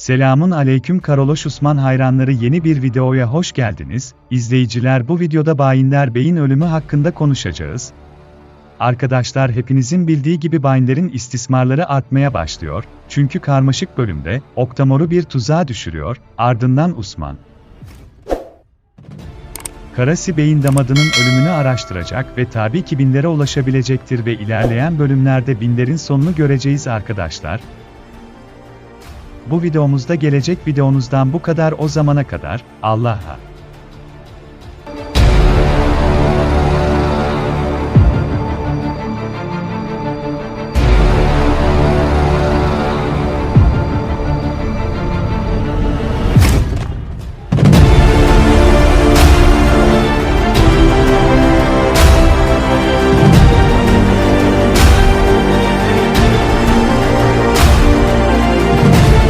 Selamun aleyküm Karoloş Osman hayranları, yeni bir videoya hoş geldiniz. İzleyiciler, bu videoda Bayındır Bey'in ölümü hakkında konuşacağız. Arkadaşlar, hepinizin bildiği gibi Bayındır'ın istismarları artmaya başlıyor. Çünkü karmaşık bölümde Oktamor'u bir tuzağa düşürüyor, ardından Osman Karasi Bey'in damadının ölümünü araştıracak ve tabii ki Binler'e ulaşabilecektir ve ilerleyen bölümlerde Binler'in sonunu göreceğiz arkadaşlar. Bu videomuzda gelecek videomuzdan bu kadar. O zamana kadar Allah'a